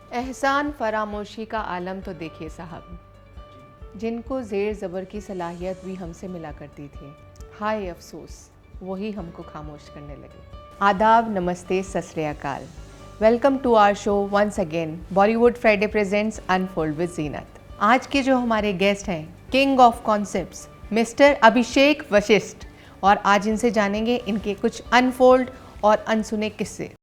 एहसान फरामोशी का आलम तो देखिए साहब, जिनको ज़ेर ज़बर की सलाहियत भी हमसे मिला करती थी, हाय अफसोस वही हमको खामोश करने लगे। आदाब, नमस्ते, सत श्री अकाल। Welcome to our show once again, Bollywood Friday presents unfold with Zeenat. आज के जो हमारे गेस्ट हैं, king of concepts mister Abhishek Vashishth, और आज इनसे जानेंगे इनके कुछ अनफोल्ड और अनसुने किस्से।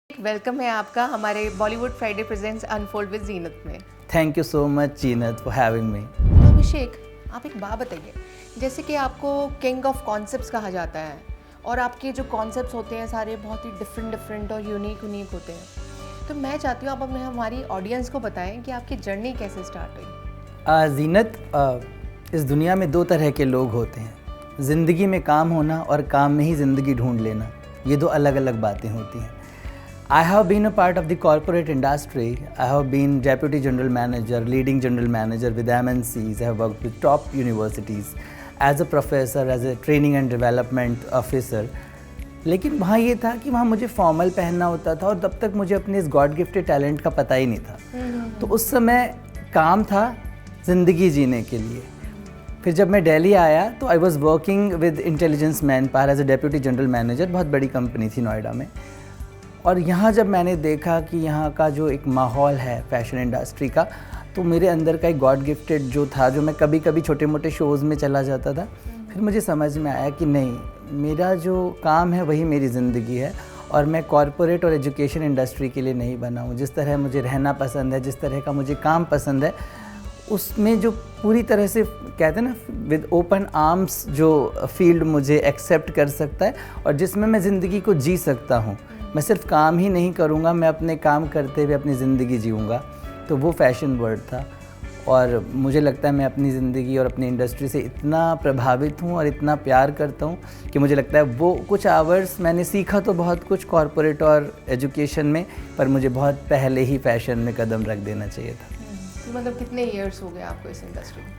वेलकम है आपका हमारे Bollywood Friday presents unfold with Zeenat में। Thank you so much Zeenat for having me. तो अभिषेक, आप एक बात बताइए, जैसे कि आपको किंग ऑफ कॉन्सेप्ट्स कहा जाता है और आपके जो कॉन्सेप्ट्स होते हैं सारे बहुत ही डिफरेंट और यूनिक होते हैं, तो मैं चाहती हूँ आप हमें हमारी ऑडियंस को बताएं कि आपकी जर्नी कैसे स्टार्ट हुई। जीनत, इस दुनिया में दो तरह के लोग होते हैं, ज़िंदगी में काम होना और काम में ही ज़िंदगी ढूंढ लेना। ये दो अलग अलग बातें होती हैं। I have been a part of the corporate industry. I have been deputy general manager, leading general manager with MNCs. I have worked with top universities as a professor, as a training and development officer. लेकिन वहाँ ये था कि वहाँ मुझे formal पहनना होता था और तब तक मुझे अपने इस गॉड गिफ्टेड टैलेंट का पता ही नहीं था। तो उस समय काम था ज़िंदगी जीने के लिए। फिर जब मैं दिल्ली आया तो I was working with intelligence manpower as a deputy general manager. बहुत बड़ी कंपनी थी नोएडा में। और यहाँ जब मैंने देखा कि यहाँ का जो एक माहौल है फैशन इंडस्ट्री का, तो मेरे अंदर का एक गॉड गिफ्टेड जो था, जो मैं कभी कभी छोटे मोटे शोज़ में चला जाता था, फिर मुझे समझ में आया कि नहीं, मेरा जो काम है वही मेरी ज़िंदगी है और मैं कॉरपोरेट और एजुकेशन इंडस्ट्री के लिए नहीं बना हूँ। जिस तरह मुझे रहना पसंद है, जिस तरह का मुझे काम पसंद है, उसमें जो पूरी तरह से कहते हैं ना विद ओपन आर्म्स जो फील्ड मुझे एक्सेप्ट कर सकता है और जिसमें मैं ज़िंदगी को जी सकता हूँ। मैं सिर्फ काम ही नहीं करूँगा, मैं अपने काम करते हुए अपनी ज़िंदगी जीऊँगा। तो वो फैशन वर्ड था और मुझे लगता है मैं अपनी ज़िंदगी और अपनी इंडस्ट्री से इतना प्रभावित हूँ और इतना प्यार करता हूँ कि मुझे लगता है वो कुछ आवर्स मैंने सीखा तो बहुत कुछ कॉरपोरेट और एजुकेशन में, पर मुझे बहुत पहले ही फैशन में कदम रख देना चाहिए था। तो मतलब कितने ईयर्स हो गए आपको इस इंडस्ट्री में?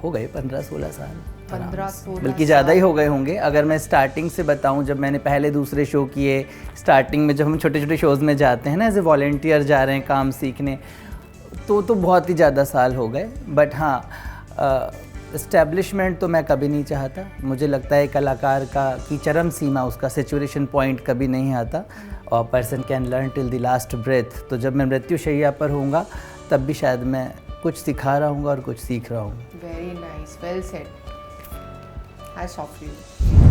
हो गए 15-16 साल। 15-16 बल्कि ज़्यादा ही हो गए होंगे। अगर मैं स्टार्टिंग से बताऊं, जब मैंने पहले दूसरे शो किए, स्टार्टिंग में जब हम छोटे छोटे शोज़ में जाते हैं ना, एज ए वॉलंटियर जा रहे हैं काम सीखने, तो बहुत ही ज़्यादा साल हो गए। बट हाँ, इस्टेब्लिशमेंट तो मैं कभी नहीं चाहता। मुझे लगता है कलाकार का की चरम सीमा, उसका सेचुरेशन पॉइंट कभी नहीं आता और person can learn till the last breath. तो जब मैं मृत्युशैया पर होऊंगा तब भी शायद मैं कुछ सिखा रहा हूँ और कुछ सीख रहा हूँ। Very nice, well said, hats off you.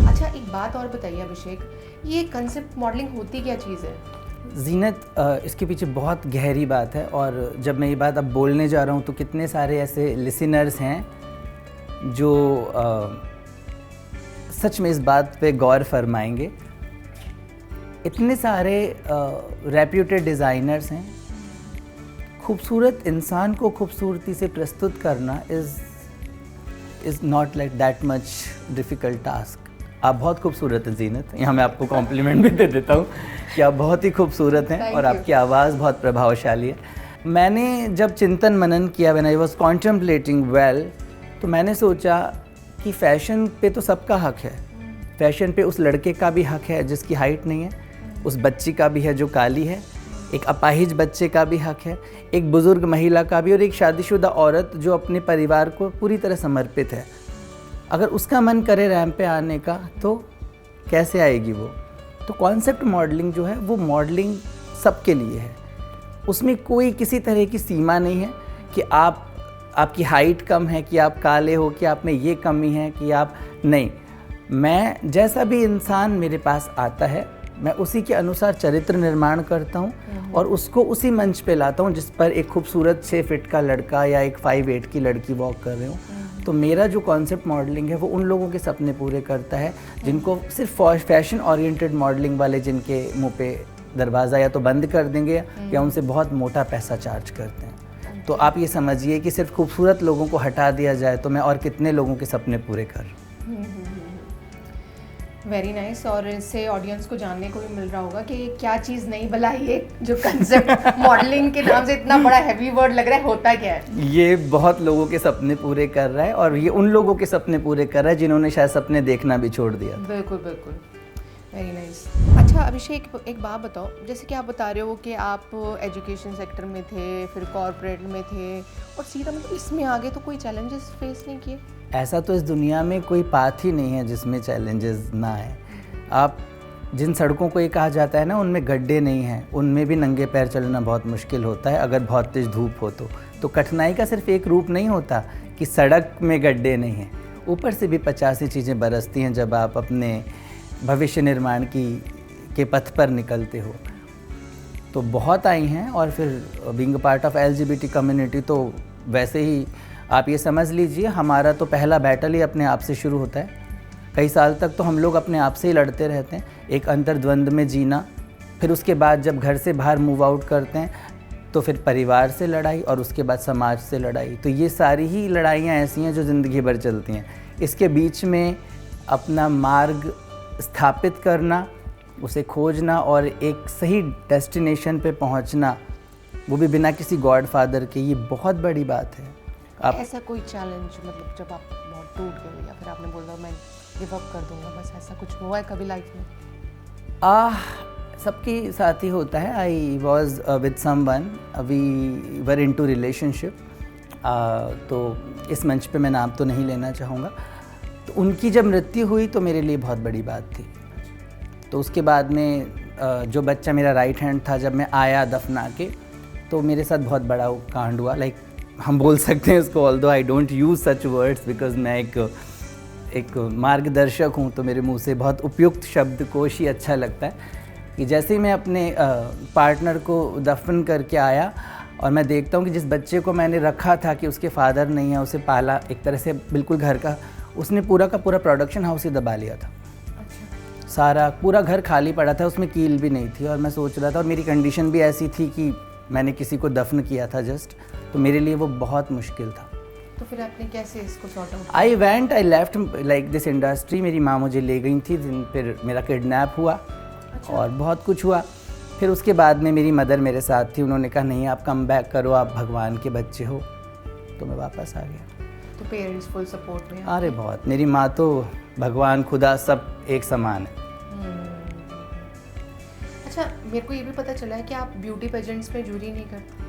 अच्छा, एक बात और बताइए अभिषेक, ये कंसेप्ट मॉडलिंग होती क्या चीज़ है? जीनत, इसके पीछे बहुत गहरी बात है और जब मैं ये बात अब बोलने जा रहा हूँ तो कितने सारे ऐसे लिसनर्स हैं जो सच में इस बात पे गौर फरमाएंगे। इतने सारे रेप्यूटेड डिज़ाइनर्स हैं। खूबसूरत इंसान को खूबसूरती से प्रस्तुत करना is not like that much difficult task. आप बहुत खूबसूरत हैं जीनत, यहाँ मैं आपको कॉम्प्लीमेंट भी दे देता हूँ कि आप बहुत ही खूबसूरत हैं और आपकी आवाज़ बहुत प्रभावशाली है। मैंने जब चिंतन मनन किया, when I was contemplating well, तो मैंने सोचा कि फ़ैशन पे तो सबका हक है। फ़ैशन पे उस लड़के का भी हक है जिसकी हाइट नहीं है, उस बच्ची का भी है जो काली है, एक अपाहिज बच्चे का भी हक है, एक बुज़ुर्ग महिला का भी, और एक शादीशुदा औरत जो अपने परिवार को पूरी तरह समर्पित है। अगर उसका मन करे रैंप पे आने का तो कैसे आएगी वो? तो कॉन्सेप्ट मॉडलिंग जो है वो मॉडलिंग सबके लिए है। उसमें कोई किसी तरह की सीमा नहीं है कि आप आपकी हाइट कम है, कि आप काले हो, कि आप में ये कमी है, कि आप नहीं। मैं जैसा भी इंसान मेरे पास आता है, मैं उसी के अनुसार चरित्र निर्माण करता हूँ और उसको उसी मंच पे लाता हूँ जिस पर एक खूबसूरत 6 फीट का लड़का या एक 5'8" की लड़की वॉक कर रहे हो। तो मेरा जो कॉन्सेप्ट मॉडलिंग है वो उन लोगों के सपने पूरे करता है जिनको सिर्फ फैशन ओरिएंटेड मॉडलिंग वाले, जिनके मुंह पे दरवाज़ा या तो बंद कर देंगे या उनसे बहुत मोटा पैसा चार्ज करते हैं। तो आप ये समझिए कि सिर्फ खूबसूरत लोगों को हटा दिया जाए तो मैं और कितने लोगों के सपने पूरे कर। Very nice. और इससे ऑडियंस को जानने को भी मिल रहा होगा कि ये क्या चीज़ नहीं भला, ये जो कंसेप्ट मॉडलिंग के नाम से इतना बड़ा हैवी वर्ड लग रहा है, होता क्या है? ये बहुत लोगों के सपने पूरे कर रहा है और ये उन लोगों के सपने पूरे कर रहा है जिन्होंने शायद सपने देखना भी छोड़ दिया। बिल्कुल बिल्कुल, वेरी नाइस। अच्छा अभिषेक, एक बात बताओ, जैसे कि आप बता रहे हो कि आप एजुकेशन सेक्टर में थे, फिर कॉर्पोरेट में थे और सीधा मतलब इसमें आगे, तो कोई चैलेंजेस फेस नहीं किए? ऐसा तो इस दुनिया में कोई पाथ ही नहीं है जिसमें चैलेंजेस ना है। आप जिन सड़कों को ये कहा जाता है ना, उनमें गड्ढे नहीं हैं, उनमें भी नंगे पैर चलना बहुत मुश्किल होता है अगर बहुत तेज़ धूप हो तो कठिनाई का सिर्फ एक रूप नहीं होता कि सड़क में गड्ढे नहीं हैं, ऊपर से भी 85 चीज़ें बरसती हैं जब आप अपने भविष्य निर्माण के पथ पर निकलते हो। तो बहुत आई हैं। और फिर being a part of LGBT community, तो वैसे ही आप ये समझ लीजिए हमारा तो पहला बैटल ही अपने आप से शुरू होता है। कई साल तक तो हम लोग अपने आप से ही लड़ते रहते हैं, एक अंतर्द्वंद में जीना। फिर उसके बाद जब घर से बाहर मूव आउट करते हैं तो फिर परिवार से लड़ाई और उसके बाद समाज से लड़ाई। तो ये सारी ही लड़ाइयाँ ऐसी हैं जो ज़िंदगी भर चलती हैं। इसके बीच में अपना मार्ग स्थापित करना, उसे खोजना और एक सही डेस्टिनेशन पे पहुंचना, वो भी बिना किसी गॉड फादर के, ये बहुत बड़ी बात है। ऐसा कोई चैलेंज, मतलब जब आप बहुत टूट गए या फिर आपने बोला मैं गिव अप कर दूंगा, बस ऐसा कुछ हुआ है कभी लाइफ में? सबके साथ ही होता है। I was with someone, we were into relationship. तो इस मंच पे मैं नाम तो नहीं लेना चाहूँगा। तो उनकी जब मृत्यु हुई तो मेरे लिए बहुत बड़ी बात थी। तो उसके बाद में जो बच्चा मेरा राइट हैंड था, जब मैं आया दफना के, तो मेरे साथ बहुत बड़ा कांड हुआ। लाइक हम बोल सकते हैं उसको, although I don't use such words because मैं एक मार्गदर्शक हूँ, तो मेरे मुंह से बहुत उपयुक्त शब्दकोश ही अच्छा लगता है। कि जैसे ही मैं अपने पार्टनर को दफन करके आया और मैं देखता हूँ कि जिस बच्चे को मैंने रखा था कि उसके फादर नहीं है, उसे पाला एक तरह से बिल्कुल घर का, उसने पूरा का पूरा प्रोडक्शन हाउस ही दबा लिया था। अच्छा। सारा पूरा घर खाली पड़ा था, उसमें कील भी नहीं थी। और मैं सोच रहा था, और मेरी कंडीशन भी ऐसी थी कि मैंने किसी को दफन किया था जस्ट, तो मेरे लिए वो बहुत मुश्किल था। तो फिर आपने कैसे इसको sort out? I left like this industry. मेरी माँ मुझे ले गई थी, फिर मेरा किडनैप हुआ। अच्छा। और बहुत कुछ हुआ। फिर उसके बाद में मेरी मदर मेरे साथ थी, उन्होंने कहा नहीं आप कम बैक करो, आप भगवान के बच्चे हो। तो मैं वापस आ गया। तो पेरेंट्स फुल सपोर्ट में? अरे बहुत, मेरी माँ तो भगवान खुदा सब एक समान है। अच्छा, मेरे को ये भी पता चला है कि आप ब्यूटी पेजेंट्स में जूरी नहीं करते।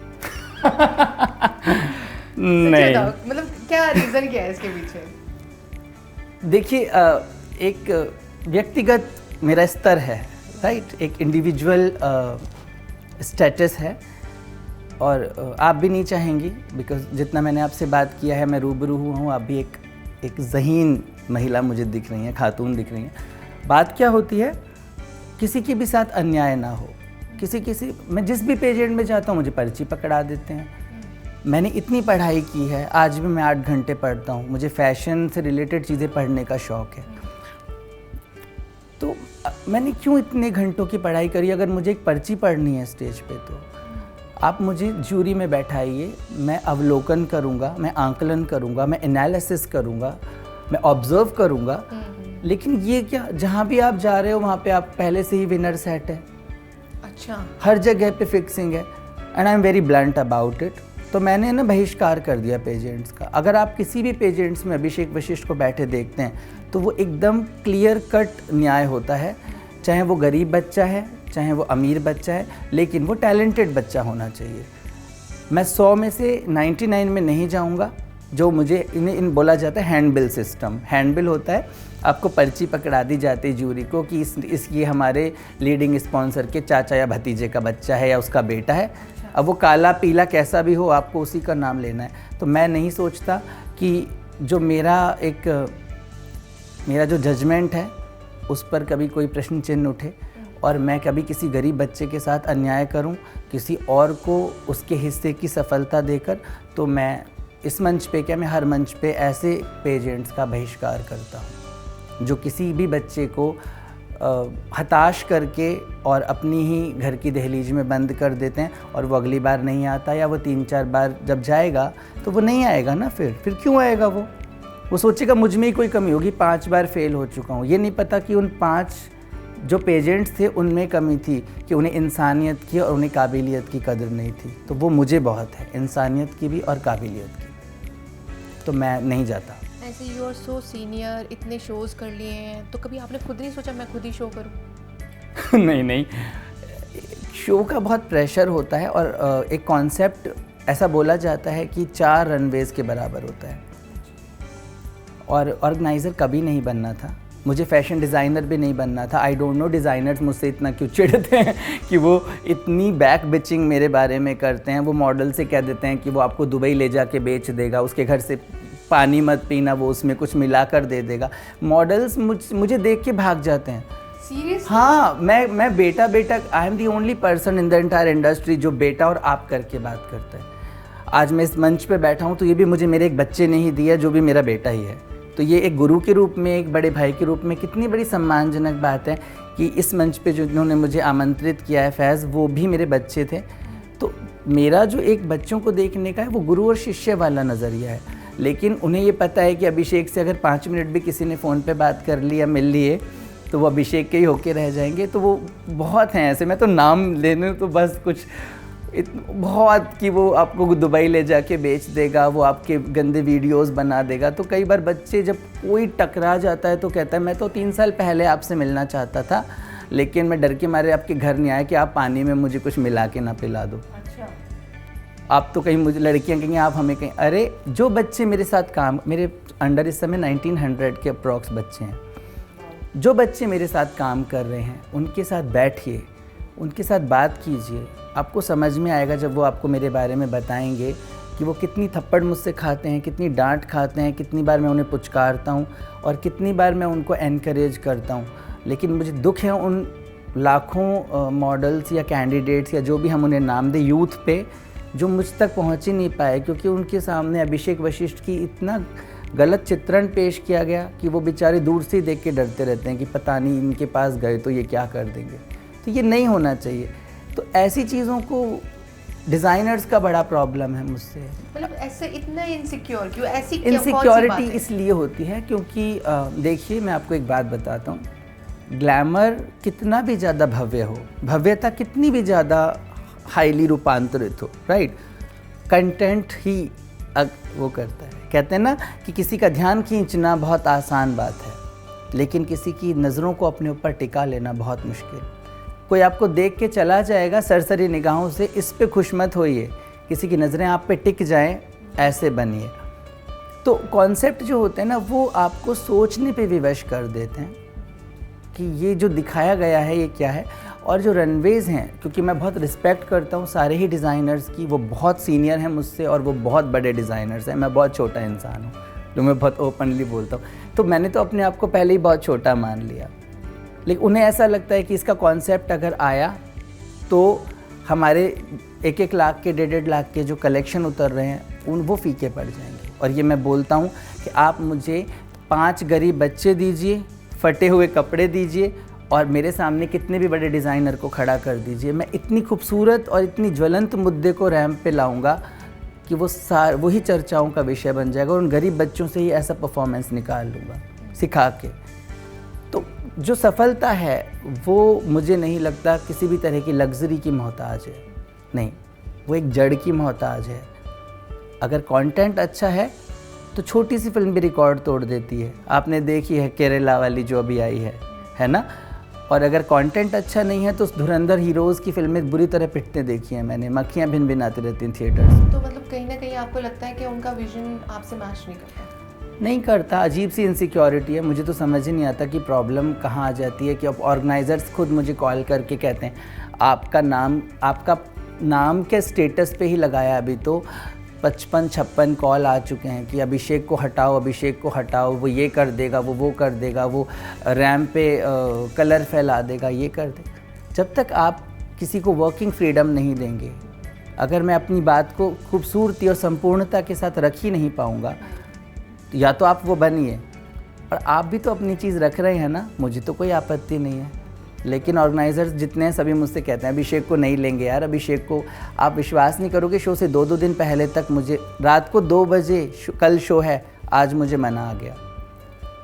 नहीं, मतलब क्या रीज़न क्या है इसके पीछे? देखिए, एक व्यक्तिगत मेरा स्तर है, राइट, एक इंडिविजुअल स्टेटस है। और आप भी नहीं चाहेंगी, बिकॉज जितना मैंने आपसे बात किया है, मैं रूबरू हुआ हूँ, आप भी एक ज़हीन महिला मुझे दिख रही हैं, खातून दिख रही हैं। बात क्या होती है, किसी के भी साथ अन्याय ना हो। मैं जिस भी पेजेंट में जाता हूँ मुझे पर्ची पकड़ा देते हैं। मैंने इतनी पढ़ाई की है, आज भी मैं 8 घंटे पढ़ता हूँ, मुझे फैशन से रिलेटेड चीज़ें पढ़ने का शौक़ है। तो मैंने क्यों इतने घंटों की पढ़ाई करी अगर मुझे एक पर्ची पढ़नी है स्टेज पे? तो आप मुझे जूरी में बैठाइए, मैं अवलोकन करूँगा, मैं आंकलन करूँगा, मैं एनालिसिस करूँगा, मैं ऑब्जर्व करूँगा। लेकिन ये क्या, जहाँ भी आप जा रहे हो वहाँ पे आप पहले से ही विनर सेट है। अच्छा। हर जगह पे फिक्सिंग है and I am very blunt about it. तो मैंने ना बहिष्कार कर दिया पेजेंट्स का। अगर आप किसी भी पेजेंट्स में अभिषेक वशिष्ठ को बैठे देखते हैं तो वो एकदम क्लियर कट न्याय होता है, चाहे वो गरीब बच्चा है, चाहे वो अमीर बच्चा है, लेकिन वो टैलेंटेड बच्चा होना चाहिए। मैं 100 में से 99 में नहीं जाऊंगा। जो मुझे इन्हें बोला जाता है हैंडबिल सिस्टम। हैंडबिल होता है, आपको पर्ची पकड़ा दी जाती है जूरी को कि ये हमारे लीडिंग स्पॉन्सर के चाचा या भतीजे का बच्चा है या उसका बेटा है, अब वो काला पीला कैसा भी हो, आपको उसी का नाम लेना है। तो मैं नहीं सोचता कि जो मेरा जो जजमेंट है उस पर कभी कोई प्रश्न चिन्ह उठे और मैं कभी किसी गरीब बच्चे के साथ अन्याय करूं, किसी और को उसके हिस्से की सफलता देकर। तो मैं इस मंच पे क्या, मैं हर मंच पे ऐसे पेजेंट्स का बहिष्कार करता हूं जो किसी भी बच्चे को हताश करके और अपनी ही घर की दहलीज में बंद कर देते हैं और वो अगली बार नहीं आता, या वो 3-4 बार जब जाएगा तो वो नहीं आएगा ना। फिर क्यों आएगा? वो सोचेगा मुझ में ही कोई कमी होगी, 5 बार फेल हो चुका हूँ। ये नहीं पता कि उन 5 जो पेजेंट्स थे उनमें कमी थी कि उन्हें इंसानियत की और उन्हें काबिलियत की कदर नहीं थी। तो वो मुझे बहुत है, इंसानियत की भी और काबिलियत की। तो मैं नहीं जाता। ऐसे यू आर सो सीनियर, इतने शोज़ कर लिए हैं, तो कभी आपने खुद नहीं सोचा मैं खुद ही शो करूं? नहीं, शो का बहुत प्रेशर होता है और एक कॉन्सेप्ट ऐसा बोला जाता है कि 4 रनवेज़ के बराबर होता है और ऑर्गेनाइज़र कभी नहीं बनना था। मुझे फैशन डिज़ाइनर भी नहीं बनना था। आई डोंट नो डिज़ाइनर्स मुझसे इतना क्यों चिढ़ते हैं कि वो इतनी बैक बिचिंग मेरे बारे में करते हैं। वो मॉडल से कह देते हैं कि वो आपको दुबई ले जाके बेच देगा, उसके घर से पानी मत पीना, वो उसमें कुछ मिला कर दे देगा। मॉडल्स मुझे देख के भाग जाते हैं। सीरियसली? हाँ, मैं बेटा I am the only person in the entire industry जो बेटा और आप करके बात करता है। आज मैं इस मंच पे बैठा हूँ तो ये भी मुझे मेरे एक बच्चे ने ही दिया जो भी मेरा बेटा ही है। तो ये एक गुरु के रूप में, एक बड़े भाई के रूप में कितनी बड़ी सम्मानजनक बात है कि इस मंच पे जो जिन्होंने मुझे आमंत्रित किया है फैज़, वो भी मेरे बच्चे थे। तो मेरा जो एक बच्चों को देखने का है वो गुरु और शिष्य वाला नज़रिया है। लेकिन उन्हें ये पता है कि अभिषेक से अगर 5 मिनट भी किसी ने फ़ोन पे बात कर ली या मिल लिए तो वो अभिषेक के ही होके रह जाएंगे। तो वो बहुत हैं ऐसे, मैं तो नाम लेने तो बस कुछ बहुत कि वो आपको दुबई ले जाके बेच देगा, वो आपके गंदे वीडियोस बना देगा। तो कई बार बच्चे जब कोई टकरा जाता है तो कहता है मैं तो 3 साल पहले आपसे मिलना चाहता था, लेकिन मैं डर के मारे आपके घर नहीं आया कि आप पानी में मुझे कुछ मिला के ना पिला दो। अच्छा। आप तो कहीं मुझे लड़कियां कहेंगी आप हमें कहीं। अरे जो बच्चे मेरे साथ काम, मेरे अंडर इस समय 1900 के अप्रॉक्स बच्चे हैं, जो बच्चे मेरे साथ काम कर रहे हैं उनके साथ बैठिए, उनके साथ बात कीजिए। आपको समझ में आएगा जब वो आपको मेरे बारे में बताएंगे कि वो कितनी थप्पड़ मुझसे खाते हैं, कितनी डांट खाते हैं, कितनी बार मैं उन्हें पुचकारता हूँ और कितनी बार मैं उनको एनकरेज करता हूँ। लेकिन मुझे दुख है उन लाखों मॉडल्स या कैंडिडेट्स या जो भी हम उन्हें नाम दें यूथ पे, जो मुझ तक पहुँच ही नहीं पाए क्योंकि उनके सामने अभिषेक वशिष्ठ की इतना गलत चित्रण पेश किया गया कि वो बेचारे दूर से ही देख के डरते रहते हैं कि पता नहीं इनके पास गए तो ये क्या कर देंगे। तो ये नहीं होना चाहिए। तो ऐसी चीज़ों को डिज़ाइनर्स का बड़ा प्रॉब्लम है मुझसे। मतलब ऐसे इतना इनसिक्योर क्यों? ऐसी इनसिक्योरिटी इसलिए होती है क्योंकि देखिए मैं आपको एक बात बताता हूँ, ग्लैमर कितना भी ज़्यादा भव्य हो, भव्यता कितनी भी ज़्यादा हाईली रूपांतरित हो, राइट, कंटेंट ही वो करता है। कहते हैं ना कि किसी का ध्यान खींचना बहुत आसान बात है, लेकिन किसी की नज़रों को अपने ऊपर टिका लेना बहुत मुश्किल। कोई आपको देख के चला जाएगा सरसरी निगाहों से, इस पे खुश मत होइए। किसी की नज़रें आप पे टिक जाएं, ऐसे बनिए। तो कॉन्सेप्ट जो होते हैं ना वो आपको सोचने पे विवश कर देते हैं कि ये जो दिखाया गया है ये क्या है। और जो रनवेज़ हैं, क्योंकि मैं बहुत रिस्पेक्ट करता हूँ सारे ही डिज़ाइनर्स की, वो बहुत सीनियर हैं मुझसे और वो बहुत बड़े डिज़ाइनर्स हैं, मैं बहुत छोटा इंसान हूँ, जो मैं बहुत ओपनली बोलता हूँ। तो मैंने तो अपने आप को पहले ही बहुत छोटा मान लिया। लेकिन उन्हें ऐसा लगता है कि इसका कॉन्सेप्ट अगर आया तो हमारे 1-1 लाख के 1.5 लाख के जो कलेक्शन उतर रहे हैं वो फीके पड़ जाएंगे। और ये मैं बोलता हूँ कि आप मुझे 5 गरीब बच्चे दीजिए, फटे हुए कपड़े दीजिए और मेरे सामने कितने भी बड़े डिज़ाइनर को खड़ा कर दीजिए, मैं इतनी खूबसूरत और इतनी ज्वलंत मुद्दे को रैंप पे लाऊंगा कि वही चर्चाओं का विषय बन जाएगा। और उन गरीब बच्चों से ही ऐसा परफॉर्मेंस निकाल लूँगा सिखा के। तो जो सफलता है वो मुझे नहीं लगता किसी भी तरह की लग्जरी की मोहताज है, नहीं, वो एक जड़ की मोहताज है। अगर कंटेंट अच्छा है तो छोटी सी फिल्म भी रिकॉर्ड तोड़ देती है। आपने देखी है केरला वाली जो अभी आई है ना। और अगर कंटेंट अच्छा नहीं है तो धुरंधर हीरोज़ की फिल्में बुरी तरह पिटते देखी हैं मैंने, मक्खियाँ भिन भिनाती रहती हैं थिएटर्स। तो मतलब कहीं ना कहीं आपको लगता है कि उनका विजन आपसे मैच नहीं करता? नहीं करता। अजीब सी इनसिक्योरिटी है, मुझे तो समझ ही नहीं आता कि प्रॉब्लम कहाँ आ जाती है। कि अब ऑर्गेनाइजर्स खुद मुझे कॉल करके कहते हैं आपका नाम, आपका नाम के स्टेटस पे ही लगाया अभी तो 55-56 कॉल आ चुके हैं कि अभिषेक को हटाओ, अभिषेक को हटाओ, वो ये कर देगा, वो कर देगा, वो रैम्प पे कलर फैला देगा, ये कर देगा। जब तक आप किसी को वर्किंग फ्रीडम नहीं देंगे, अगर मैं अपनी बात को खूबसूरती और संपूर्णता के साथ रख ही नहीं पाऊँगा, तो या तो आप वो बनिए, और आप भी तो अपनी चीज़ रख रहे हैं ना, मुझे तो कोई आपत्ति नहीं है। लेकिन ऑर्गेनाइजर्स जितने हैं सभी मुझसे कहते हैं अभिषेक को नहीं लेंगे यार, अभिषेक को। आप विश्वास नहीं करोगे, शो से 2-2 दिन पहले तक मुझे रात को 2 बजे कल शो है, आज मुझे मना आ गया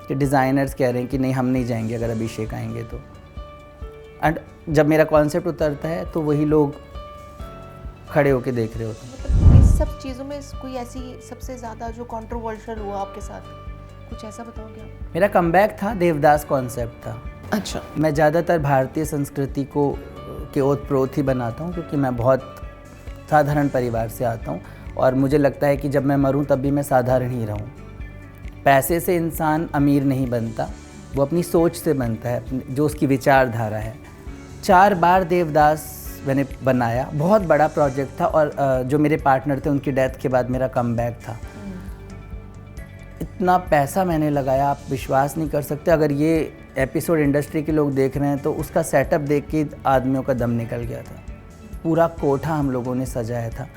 कि डिज़ाइनर्स कह रहे हैं कि नहीं हम नहीं जाएंगे अगर अभिषेक आएंगे तो। एंड जब मेरा कॉन्सेप्ट उतरता है तो वही लोग खड़े होके देख रहे होते हैं। मतलब इस सब चीज़ों में कोई ऐसी सबसे ज़्यादा जो कंट्रोवर्शियल हुआ आपके साथ, कुछ ऐसा बताओगे आप? मेरा कमबैक था, देवदास कॉन्सेप्ट था। अच्छा। मैं ज़्यादातर भारतीय संस्कृति को के ओत प्रोत ही बनाता हूँ, क्योंकि मैं बहुत साधारण परिवार से आता हूँ और मुझे लगता है कि जब मैं मरूँ तब भी मैं साधारण ही रहूँ। पैसे से इंसान अमीर नहीं बनता, वो अपनी सोच से बनता है, जो उसकी विचारधारा है। 4 बार देवदास मैंने बनाया, बहुत बड़ा प्रोजेक्ट था, और जो मेरे पार्टनर थे उनकी डेथ के बाद मेरा कमबैक था। इतना पैसा मैंने लगाया, आप विश्वास नहीं कर सकते। अगर ये एपिसोड इंडस्ट्री के लोग देख रहे हैं तो उसका सेटअप देख के आदमियों का दम निकल गया था। पूरा कोठा हम लोगों ने सजाया था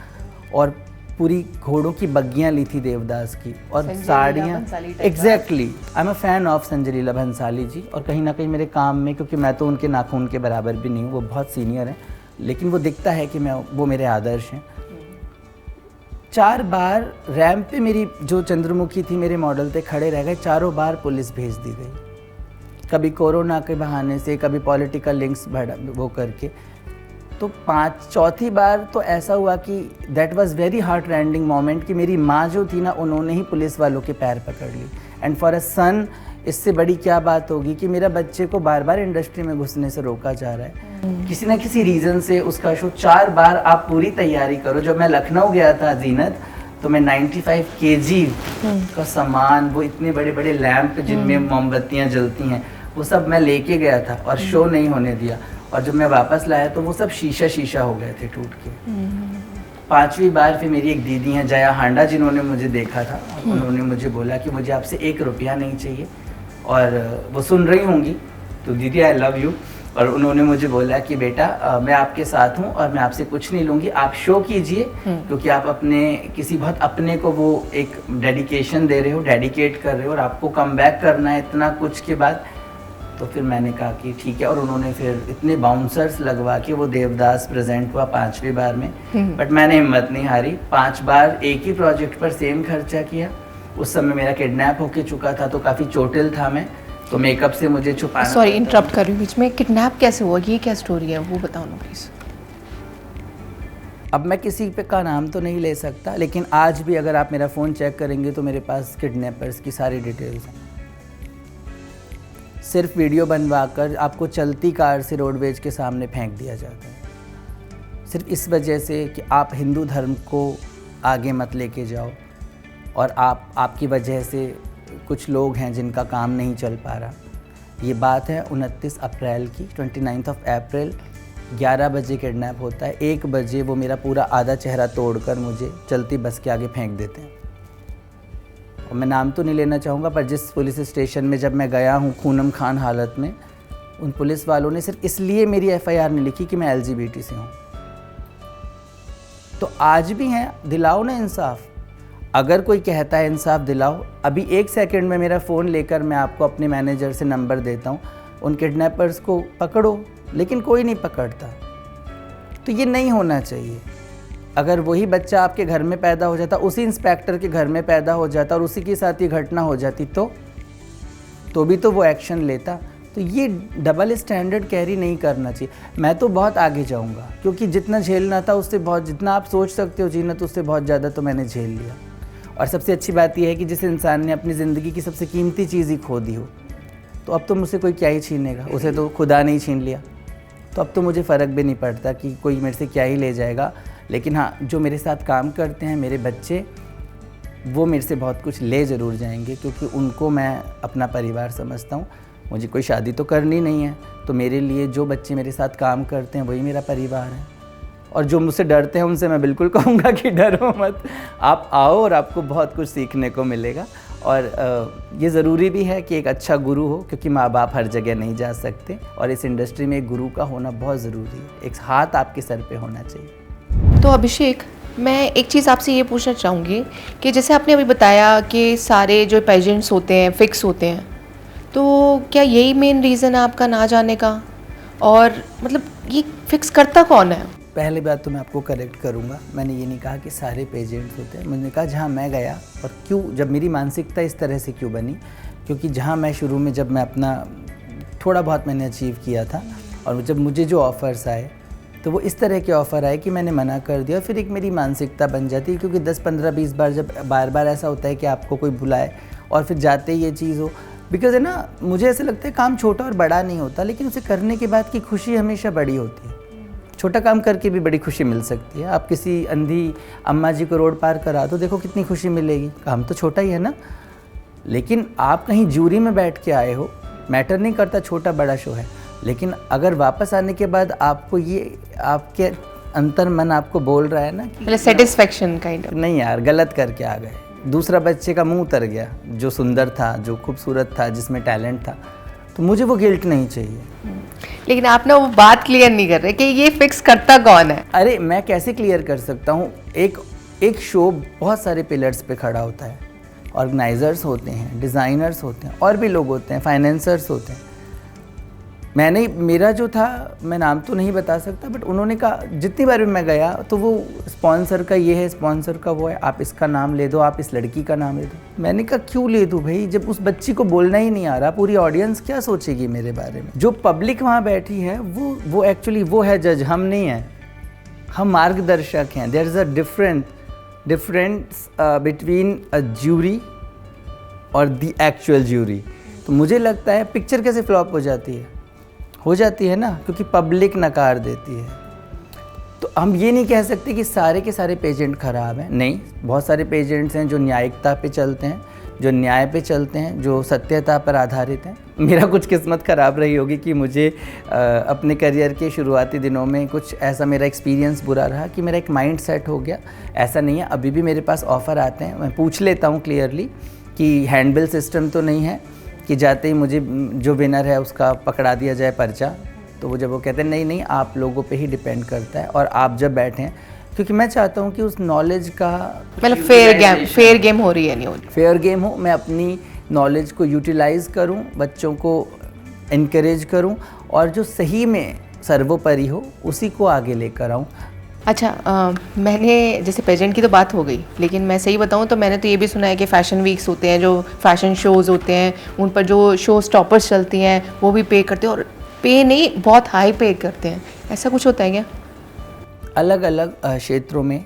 और पूरी घोड़ों की बग्गियाँ ली थी देवदास की, और साड़ियाँ। Exactly, I am a fan of Sanjay Leela Bhansali ji. और कहीं ना कहीं मेरे काम में, क्योंकि मैं तो उनके नाखून के बराबर भी नहीं हूँ, वो बहुत सीनियर हैं, लेकिन वो दिखता है कि वो मेरे आदर्श हैं। 4 बार रैम्प पे मेरी जो चंद्रमुखी थी, मेरे मॉडल थे, खड़े रह गए। 4 बार पुलिस भेज दी गई, कभी कोरोना के बहाने से, कभी पॉलिटिकल लिंक्स वो करके। तो 4थी बार तो ऐसा हुआ कि that was very heart rending moment कि मेरी माँ जो थी ना, उन्होंने ही पुलिस वालों के पैर पकड़ ली। एंड फॉर अ सन इससे बड़ी क्या बात होगी कि मेरा बच्चे को बार बार इंडस्ट्री में घुसने से रोका जा रहा है किसी ना किसी रीज़न से। उसका शो 4 बार आप पूरी तैयारी करो। जब मैं लखनऊ गया था जीनत, तो मैं 95 kg का सामान, वो इतने बड़े बड़े लैंप जिनमें मोमबत्तियाँ जलती हैं, वो सब मैं लेके गया था और शो नहीं होने दिया। और जब मैं वापस लाया तो वो सब शीशा हो गए थे टूट के। 5वीं बार फिर मेरी एक दीदी हैं जया हांडा, जिन्होंने मुझे देखा था, उन्होंने मुझे बोला कि मुझे आपसे 1 रुपया नहीं चाहिए, और वो सुन रही होंगी तो दीदी आई लव यू। और उन्होंने मुझे बोला कि बेटा मैं आपके साथ हूँ और मैं आपसे कुछ नहीं लूँगी, आप शो कीजिए, क्योंकि आप अपने किसी बहुत अपने को वो एक डेडिकेशन दे रहे हो, डेडिकेट कर रहे हो, और आपको कम बैक करना है इतना कुछ के बाद। तो फिर मैंने कहा कि ठीक है, और उन्होंने फिर इतने बाउंसर्स लगवा के वो देवदास प्रेजेंट हुआ 5वीं बार में। बट मैंने हिम्मत नहीं हारी, 5 बार एक ही प्रोजेक्ट पर सेम खर्चा किया। उस समय मेरा किडनैप होके चुका था, तो काफ़ी चोटिल था मैं, तो मेकअप से मुझे छुपाना। सॉरी इंटरप्ट कर रही हूँ बीच में, किडनैप कैसे हुआ, ये क्या स्टोरी है वो बताओ ना प्लीज़। अब मैं किसी पे का नाम तो नहीं ले सकता, लेकिन आज भी अगर आप मेरा फ़ोन चेक करेंगे तो मेरे पास किडनैपर्स की सारी डिटेल्स हैं। सिर्फ वीडियो बनवाकर आपको चलती कार से रोडवेज के सामने फेंक दिया जाता है, सिर्फ इस वजह से कि आप हिंदू धर्म को आगे मत लेके जाओ, और आपकी वजह से कुछ लोग हैं जिनका काम नहीं चल पा रहा। ये बात है 29 अप्रैल की, 29 अप्रैल 11 बजे किडनैप होता है। 1 बजे वो मेरा पूरा आधा चेहरा तोड़कर मुझे चलती बस के आगे फेंक देते हैं। और मैं नाम तो नहीं लेना चाहूँगा, पर जिस पुलिस स्टेशन में जब मैं गया हूँ खूनम खान हालत में, उन पुलिस वालों ने सिर्फ इसलिए मेरी FIR नहीं लिखी कि मैं LGBT से हूँ। तो आज भी हैं, दिलाओ ना इंसाफ। अगर कोई कहता है इंसाफ दिलाओ, अभी 1 सेकंड में मेरा फ़ोन लेकर मैं आपको अपने मैनेजर से नंबर देता हूँ, उन किडनैपर्स को पकड़ो, लेकिन कोई नहीं पकड़ता। तो ये नहीं होना चाहिए। अगर वही बच्चा आपके घर में पैदा हो जाता, उसी इंस्पेक्टर के घर में पैदा हो जाता और उसी के साथ ये घटना हो जाती, तो भी तो वो एक्शन लेता। तो ये डबल स्टैंडर्ड कैरी नहीं करना चाहिए। मैं तो बहुत आगे जाऊंगा, क्योंकि जितना झेलना था उससे बहुत, जितना आप सोच सकते हो जीना, तो उससे बहुत ज़्यादा तो मैंने झेल लिया। और सबसे अच्छी बात यह है कि जिस इंसान ने अपनी ज़िंदगी की सबसे कीमती चीज़ ही खो दी हो, तो अब तो मुझसे कोई क्या ही छीनेगा, उसे तो खुदा ने ही छीन लिया। तो अब तो मुझे फ़र्क भी नहीं पड़ता कि कोई मेरे से क्या ही ले जाएगा। लेकिन हाँ, जो मेरे साथ काम करते हैं, मेरे बच्चे, वो मेरे से बहुत कुछ ले ज़रूर जाएंगे, क्योंकि उनको मैं अपना परिवार समझता हूँ। मुझे कोई शादी तो करनी नहीं है, तो मेरे लिए जो बच्चे मेरे साथ काम करते हैं वही मेरा परिवार है। और जो मुझसे डरते हैं उनसे मैं बिल्कुल कहूँगा कि डरो मत, आप आओ और आपको बहुत कुछ सीखने को मिलेगा। और ये ज़रूरी भी है कि एक अच्छा गुरु हो, क्योंकि माँ बाप हर जगह नहीं जा सकते और इस इंडस्ट्री में एक गुरु का होना बहुत ज़रूरी है, एक हाथ आपके सर पे होना चाहिए। तो अभिषेक, मैं एक चीज़ आपसे ये पूछना चाहूँगी कि जैसे आपने अभी बताया कि सारे जो पेजेंट्स होते हैं फिक्स होते हैं, तो क्या यही मेन रीज़न है आपका ना जाने का? और मतलब ये फिक्स करता कौन है? पहली बात तो मैं आपको करेक्ट करूँगा, मैंने ये नहीं कहा कि सारे पेजेंट्स होते हैं। मैंने कहा जहाँ मैं गया और क्यों, जब मेरी मानसिकता इस तरह से क्यों बनी, क्योंकि जहाँ मैं शुरू में जब मैं अपना थोड़ा बहुत मैंने अचीव किया था और जब मुझे जो ऑफ़र्स आए तो वो इस तरह के ऑफ़र आए कि मैंने मना कर दिया। फिर एक मेरी मानसिकता बन जाती है, क्योंकि 10 15 20 बार जब बार बार ऐसा होता है कि आपको कोई बुलाए और फिर जाते ही ये चीज़ हो, बिकॉज़ है ना, मुझे ऐसा लगता है काम छोटा और बड़ा नहीं होता, लेकिन उसे करने के बाद की खुशी हमेशा बड़ी होती है। छोटा काम करके भी बड़ी खुशी मिल सकती है। आप किसी अंधी अम्मा जी को रोड पार करा दो, देखो कितनी खुशी मिलेगी, काम तो छोटा ही है ना। लेकिन आप कहीं जूरी में बैठ के आए हो, मैटर नहीं करता छोटा बड़ा शो है, लेकिन अगर वापस आने के बाद आपको ये आपके अंतर मन आपको बोल रहा है ना कि मतलब सेटिस्फेक्शन काइंड ऑफ। नहीं यार, गलत करके आ गए, दूसरा बच्चे का मुंह उतर गया जो सुंदर था, जो खूबसूरत था, जिसमें टैलेंट था, तो मुझे वो गिल्ट नहीं चाहिए। लेकिन आप ना वो बात क्लियर नहीं कर रहे कि ये फिक्स करता कौन है। अरे मैं कैसे क्लियर कर सकता हूँ, एक शो बहुत सारे पिलर्स पे खड़ा होता है। ऑर्गेनाइजर्स होते हैं, डिज़ाइनर्स होते हैं, और भी लोग होते हैं, फाइनेंसर्स होते हैं। मेरा जो था, मैं नाम तो नहीं बता सकता, बट उन्होंने कहा जितनी बार भी मैं गया तो वो स्पॉन्सर का ये है, स्पॉन्सर का वो है, आप इसका नाम ले दो, आप इस लड़की का नाम ले दो। मैंने कहा क्यों ले दूँ भाई, जब उस बच्ची को बोलना ही नहीं आ रहा, पूरी ऑडियंस क्या सोचेगी मेरे बारे में। जो पब्लिक वहाँ बैठी है वो एक्चुअली वो है जज, हम नहीं हैं, हम मार्गदर्शक हैं। There is a difference between a jury और द एक्चुअल ज्यूरी। तो मुझे लगता है पिक्चर कैसे फ्लॉप हो जाती है ना, क्योंकि पब्लिक नकार देती है। तो हम ये नहीं कह सकते कि सारे के सारे पेजेंट ख़राब हैं, नहीं, बहुत सारे पेजेंट्स हैं जो न्यायिकता पे चलते हैं, जो न्याय पे चलते हैं, जो सत्यता पर आधारित हैं। मेरा कुछ किस्मत ख़राब रही होगी कि मुझे अपने करियर के शुरुआती दिनों में कुछ ऐसा मेरा एक्सपीरियंस बुरा रहा कि मेरा एक माइंड सेट हो गया। ऐसा नहीं है, अभी भी मेरे पास ऑफ़र आते हैं, मैं पूछ लेता हूँ क्लियरली कि हैंडबिल सिस्टम तो नहीं है कि जाते ही मुझे जो विनर है उसका पकड़ा दिया जाए पर्चा। तो वो जब वो कहते हैं नहीं आप लोगों पे ही डिपेंड करता है, और आप जब बैठें, क्योंकि मैं चाहता हूँ कि उस नॉलेज का मतलब फेयर गेम हो रही है, नहीं हो रही, फेयर गेम हो, मैं अपनी नॉलेज को यूटिलाइज़ करूँ, बच्चों को इनकरेज करूँ, और जो सही में सर्वोपरि हो उसी को आगे लेकर आऊँ। अच्छा, मैंने जैसे पेजेंट की तो बात हो गई, लेकिन मैं सही बताऊं तो मैंने तो ये भी सुना है कि फ़ैशन वीक्स होते हैं, जो फैशन शोज़ होते हैं, उन पर जो शो स्टॉपर्स चलती हैं वो भी पे करते हैं, और पे नहीं, बहुत हाई पे करते हैं। ऐसा कुछ होता है क्या? अलग अलग क्षेत्रों में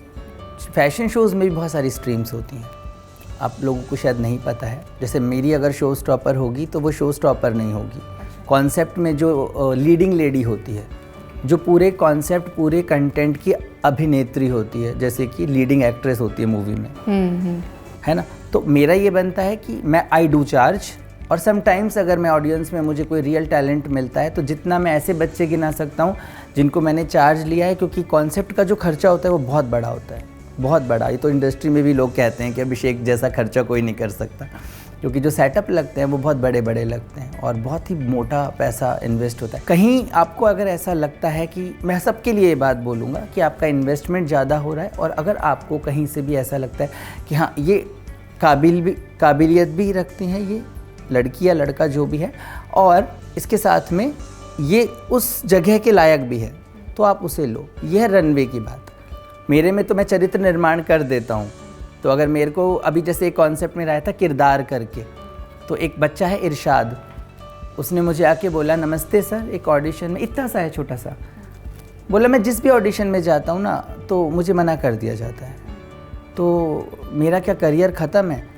फैशन शोज़ में भी बहुत सारी स्ट्रीम्स होती हैं, आप लोगों को शायद नहीं पता है। जैसे मेरी अगर शो स्टॉपर होगी तो वो शो स्टॉपर नहीं होगी। कॉन्सेप्ट में जो लीडिंग लेडी होती है, जो पूरे कॉन्सेप्ट पूरे कंटेंट की अभिनेत्री होती है, जैसे कि लीडिंग एक्ट्रेस होती है मूवी में, है ना। तो मेरा ये बनता है कि मैं आई डू चार्ज, और समटाइम्स अगर मैं ऑडियंस में मुझे कोई रियल टैलेंट मिलता है तो जितना मैं ऐसे बच्चे गिना सकता हूँ जिनको मैंने चार्ज लिया है, क्योंकि कॉन्सेप्ट का जो खर्चा होता है वो बहुत बड़ा होता है, बहुत बड़ा। ये तो इंडस्ट्री में भी लोग कहते हैं कि अभिषेक जैसा खर्चा कोई नहीं कर सकता, क्योंकि जो सेटअप लगते हैं वो बहुत बड़े बड़े लगते हैं और बहुत ही मोटा पैसा इन्वेस्ट होता है। कहीं आपको अगर ऐसा लगता है कि, मैं सबके लिए ये बात बोलूँगा कि आपका इन्वेस्टमेंट ज़्यादा हो रहा है, और अगर आपको कहीं से भी ऐसा लगता है कि हाँ ये काबिलियत भी रखते हैं ये लड़की या लड़का जो भी है, और इसके साथ में ये उस जगह के लायक भी है, तो आप उसे लो। यह रनवे की बात। मेरे में तो मैं चरित्र निर्माण कर देता हूँ। तो अगर मेरे को अभी जैसे एक कॉन्सेप्ट में आया था किरदार करके, तो एक बच्चा है इरशाद, उसने मुझे आके बोला नमस्ते सर, एक ऑडिशन में, इतना सा है छोटा सा, बोला मैं जिस भी ऑडिशन में जाता हूँ ना तो मुझे मना कर दिया जाता है, तो मेरा क्या करियर ख़त्म है।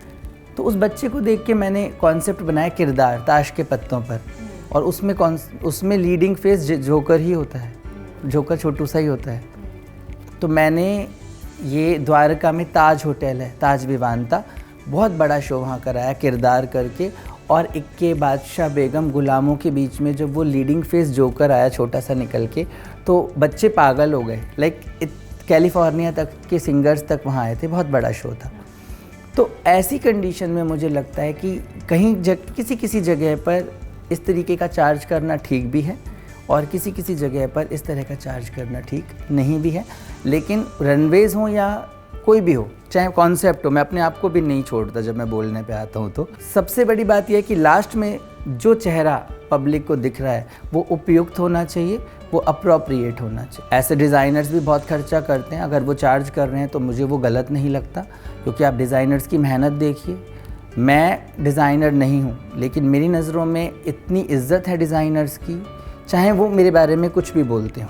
तो उस बच्चे को देख के मैंने कॉन्सेप्ट बनाया किरदार ताश के पत्तों पर, और उसमें लीडिंग फेस जोकर ही होता है, जोकर छोटू सा ही होता है। तो मैंने ये द्वारका में ताज होटल है, ताज विवांता, बहुत बड़ा शो वहाँ कराया किरदार करके, और इक्के बादशाह बेगम गुलामों के बीच में जब वो लीडिंग फेस जोकर आया छोटा सा निकल के, तो बच्चे पागल हो गए। लाइक कैलिफोर्निया तक के सिंगर्स तक वहाँ आए थे, बहुत बड़ा शो था। तो ऐसी कंडीशन में मुझे लगता है कि कहीं किसी जगह पर इस तरीके का चार्ज करना ठीक भी है और किसी जगह पर इस तरह का चार्ज करना ठीक नहीं भी है। लेकिन रनवेज़ हों या कोई भी हो, चाहे कॉन्सेप्ट हो, मैं अपने आप को भी नहीं छोड़ता जब मैं बोलने पे आता हूँ। तो सबसे बड़ी बात यह है कि लास्ट में जो चेहरा पब्लिक को दिख रहा है वो उपयुक्त होना चाहिए, वो अप्रोप्रिएट होना चाहिए। ऐसे डिज़ाइनर्स भी बहुत खर्चा करते हैं, अगर वो चार्ज कर रहे हैं तो मुझे वो गलत नहीं लगता, क्योंकि आप डिज़ाइनर्स की मेहनत देखिए। मैं डिज़ाइनर नहीं हूँ, लेकिन मेरी नज़रों में इतनी इज्जत है डिज़ाइनर्स की, चाहे वो मेरे बारे में कुछ भी बोलते हों।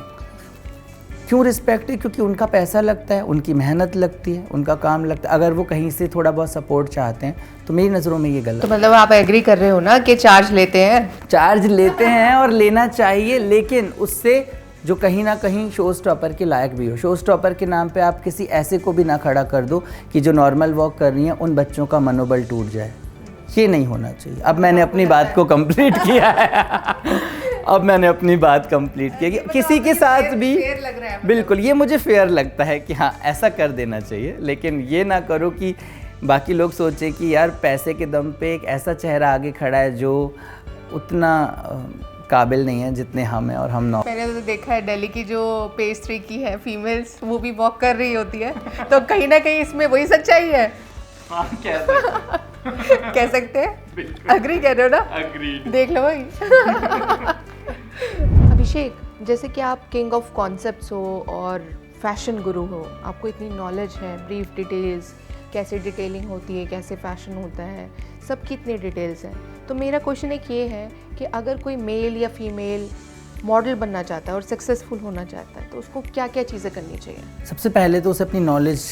क्यों रिस्पेक्ट है? क्योंकि उनका पैसा लगता है, उनकी मेहनत लगती है, उनका काम लगता है। अगर वो कहीं से थोड़ा बहुत सपोर्ट चाहते हैं तो मेरी नज़रों में ये गलत तो मतलब आप एग्री कर रहे हो ना कि चार्ज लेते हैं? चार्ज लेते हैं और लेना चाहिए, लेकिन उससे जो कहीं ना कहीं शो स्टॉपर के लायक भी हो। शो स्टॉपर के नाम पे आप किसी ऐसे को भी ना खड़ा कर दो कि जो नॉर्मल वॉक कर रही हैं उन बच्चों का मनोबल टूट जाए। ये नहीं होना चाहिए। अब मैंने अपनी बात को कंप्लीट किया है अब मैंने अपनी बात कंप्लीट किया कि किसी के साथ भी बिल्कुल ये मुझे फेयर लगता है कि हाँ ऐसा कर देना चाहिए, लेकिन ये ना करो कि बाकी लोग सोचें कि यार पैसे के दम पे एक ऐसा चेहरा आगे खड़ा है जो उतना काबिल नहीं है जितने हम हैं और हम नौ। मैंने तो देखा है दिल्ली की जो पेज 3 की है फीमेल्स, वो भी वॉक कर रही होती है, तो कहीं ना कहीं इसमें वही सच्चाई है। हाँ, कह सकते हैं। अग्री कह रहे हो ना? अग्री। देख लो भाई। अभिषेक, जैसे कि आप किंग ऑफ कॉन्सेप्ट्स हो और फैशन गुरु हो, आपको इतनी नॉलेज है, ब्रीफ डिटेल्स, कैसे डिटेलिंग होती है, कैसे फैशन होता है, सब की इतनी डिटेल्स हैं। तो मेरा क्वेश्चन एक ये है कि अगर कोई मेल या फीमेल मॉडल बनना चाहता है और सक्सेसफुल होना चाहता है तो उसको क्या क्या चीज़ें करनी चाहिए? सबसे पहले तो उसे अपनी नॉलेज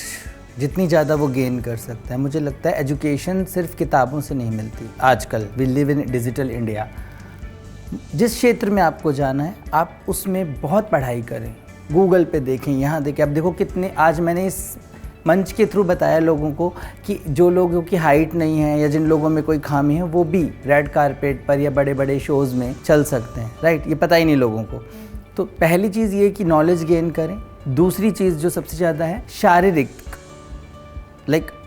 जितनी ज़्यादा वो गेन कर सकता है। मुझे लगता है एजुकेशन सिर्फ किताबों से नहीं मिलती। आजकल we live in digital India, जिस क्षेत्र में आपको जाना है आप उसमें बहुत पढ़ाई करें, गूगल पे देखें, यहाँ देखें। अब देखो कितने, आज मैंने इस मंच के थ्रू बताया लोगों को कि जो लोगों की हाइट नहीं है या जिन लोगों में कोई खामी है वो भी रेड कारपेट पर या बड़े बड़े शोज़ में चल सकते हैं, राइट? ये पता ही नहीं लोगों को। तो पहली चीज़ ये कि नॉलेज गेन करें। दूसरी चीज़ जो सबसे ज़्यादा है, शारीरिक,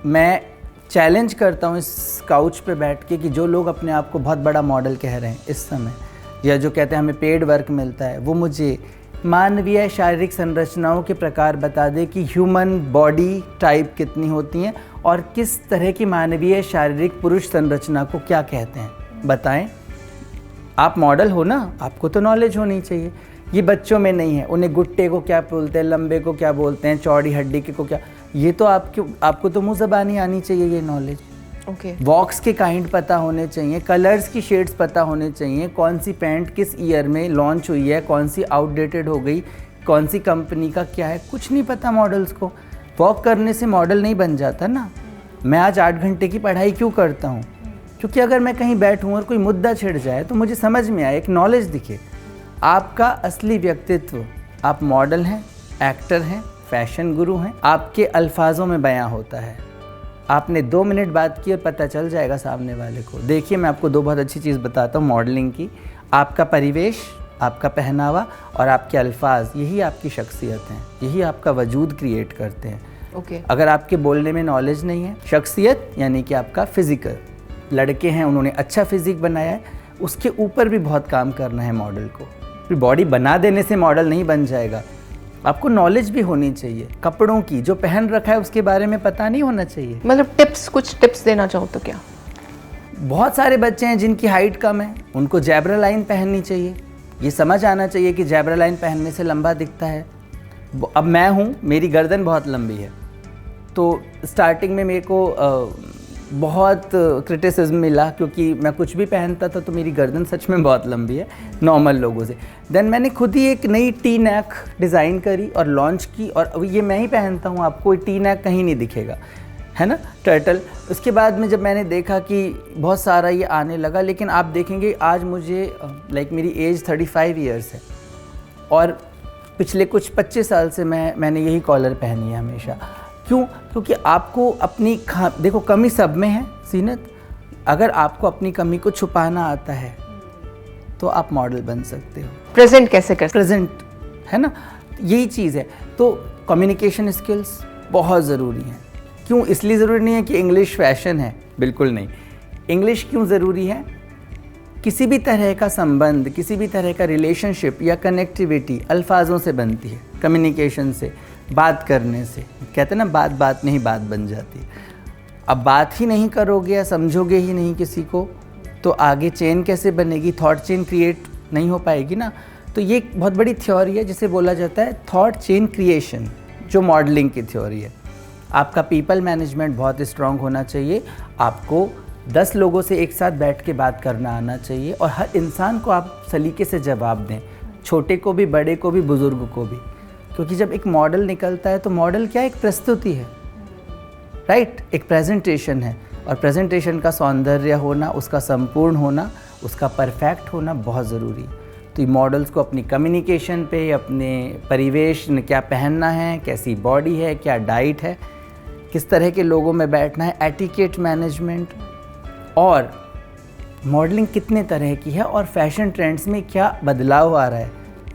मैं चैलेंज करता हूँ इस काउच पे बैठ के कि जो लोग अपने आप को बहुत बड़ा मॉडल कह रहे हैं इस समय, या जो कहते हैं हमें पेड वर्क मिलता है, वो मुझे मानवीय शारीरिक संरचनाओं के प्रकार बता दे कि ह्यूमन बॉडी टाइप कितनी होती हैं और किस तरह की मानवीय शारीरिक पुरुष संरचना को क्या कहते हैं, बताएं। आप मॉडल हो ना, आपको तो नॉलेज होनी चाहिए। ये बच्चों में नहीं है, उन्हें गुट्टे को क्या बोलते हैं, लंबे को क्या बोलते हैं, चौड़ी हड्डी के को क्या, ये तो आपको तो मुँह ज़बानी आनी चाहिए ये नॉलेज। ओके। वॉक्स के काइंड पता होने चाहिए, कलर्स की शेड्स पता होने चाहिए, कौन सी पैंट किस ईयर में लॉन्च हुई है, कौन सी आउटडेटेड हो गई, कौन सी कंपनी का क्या है, कुछ नहीं पता मॉडल्स को। वॉक करने से मॉडल नहीं बन जाता ना। मैं आज 8 घंटे की पढ़ाई क्यों करता हूँ? क्योंकि अगर मैं कहीं बैठूँ और कोई मुद्दा छिड़ जाए तो मुझे समझ में आए, एक नॉलेज दिखे। आपका असली व्यक्तित्व, आप मॉडल हैं, एक्टर हैं, फैशन गुरु हैं, आपके अल्फाजों में बयां होता है। आपने 2 मिनट बात की और पता चल जाएगा सामने वाले को। देखिए, मैं आपको 2 बहुत अच्छी चीज़ बताता हूँ मॉडलिंग की। आपका परिवेश, आपका पहनावा और आपके अल्फाज, यही आपकी शख्सियत हैं, यही आपका वजूद क्रिएट करते हैं। ओके। अगर आपके बोलने में नॉलेज नहीं है, शख्सियत यानी कि आपका फिज़िकल, लड़के हैं उन्होंने अच्छा फिज़िक बनाया है, उसके ऊपर भी बहुत काम करना है मॉडल को। फिर बॉडी बना देने से मॉडल नहीं बन जाएगा। आपको नॉलेज भी होनी चाहिए, कपड़ों की, जो पहन रखा है उसके बारे में पता नहीं होना चाहिए। मतलब कुछ टिप्स देना चाहो तो क्या? बहुत सारे बच्चे हैं जिनकी हाइट कम है, उनको जैब्रा लाइन पहननी चाहिए। ये समझ आना चाहिए कि जैब्रा लाइन पहनने से लंबा दिखता है। अब मैं हूँ, मेरी गर्दन बहुत लंबी है, तो स्टार्टिंग में मेरे को बहुत क्रिटिसिज्म मिला क्योंकि मैं कुछ भी पहनता था तो मेरी गर्दन सच में बहुत लंबी है नॉर्मल लोगों से। देन मैंने खुद ही एक नई टी नेक डिज़ाइन करी और लॉन्च की, और ये मैं ही पहनता हूँ, आपको टी नेक कहीं नहीं दिखेगा, है ना, टर्टल। उसके बाद में जब मैंने देखा कि बहुत सारा ये आने लगा, लेकिन आप देखेंगे आज मुझे मेरी एज 35 ईयर्स है और पिछले कुछ 25 साल से मैंने यही कॉलर पहनी है हमेशा। क्यों? क्योंकि आपको अपनी देखो, कमी सब में है सीनत, अगर आपको अपनी कमी को छुपाना आता है तो आप मॉडल बन सकते हो। प्रेजेंट कैसे कर प्रेजेंट है ना, यही चीज़ है। तो कम्युनिकेशन स्किल्स बहुत ज़रूरी हैं। क्यों? इसलिए ज़रूरी नहीं है कि इंग्लिश फैशन है, बिल्कुल नहीं। इंग्लिश क्यों ज़रूरी है? किसी भी तरह का संबंध, किसी भी तरह का रिलेशनशिप या कनेक्टिविटी अल्फाजों से बनती है, कम्युनिकेशन से, बात करने से। कहते हैं ना, बात बात में ही बात बन जाती है। अब बात ही नहीं करोगे या समझोगे ही नहीं किसी को, तो आगे चेन कैसे बनेगी? थॉट चेन क्रिएट नहीं हो पाएगी ना। तो ये एक बहुत बड़ी थ्योरी है जिसे बोला जाता है थॉट चेन क्रिएशन, जो मॉडलिंग की थ्योरी है। आपका पीपल मैनेजमेंट बहुत स्ट्रांग होना चाहिए। आपको 10 लोगों से एक साथ बैठ के बात करना आना चाहिए और हर इंसान को आप सलीके से जवाब दें, छोटे को भी, बड़े को भी, बुज़ुर्ग को भी। क्योंकि जब एक मॉडल निकलता है तो मॉडल क्या, एक प्रस्तुति है, राइट, एक प्रेजेंटेशन है। और प्रेजेंटेशन का सौंदर्य होना, उसका संपूर्ण होना, उसका परफेक्ट होना बहुत ज़रूरी है। तो ये मॉडल्स को अपनी कम्युनिकेशन पे, अपने परिवेश में क्या पहनना है, कैसी बॉडी है, क्या डाइट है, किस तरह के लोगों में बैठना है, एटिकेट मैनेजमेंट, और मॉडलिंग कितने तरह की है और फैशन ट्रेंड्स में क्या बदलाव आ रहा है,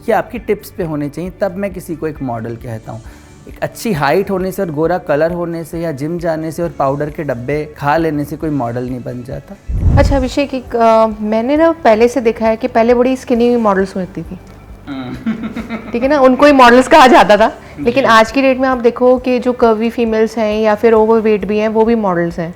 ये आपकी टिप्स पे होने चाहिए। तब मैं किसी को एक मॉडल कहता हूँ। एक अच्छी हाइट होने से और गोरा कलर होने से या जिम जाने से और पाउडर के डब्बे खा लेने से कोई मॉडल नहीं बन जाता। अच्छा अभिषेक, एक मैंने ना पहले से देखा है कि पहले बड़ी स्किनी मॉडल्स होती थी, ठीक है ना, उनको ही मॉडल्स कहा जाता था। लेकिन आज की डेट में आप देखो कि जो कर्वी फीमेल्स हैं या फिर ओवर वेट भी हैं, वो भी मॉडल्स हैं।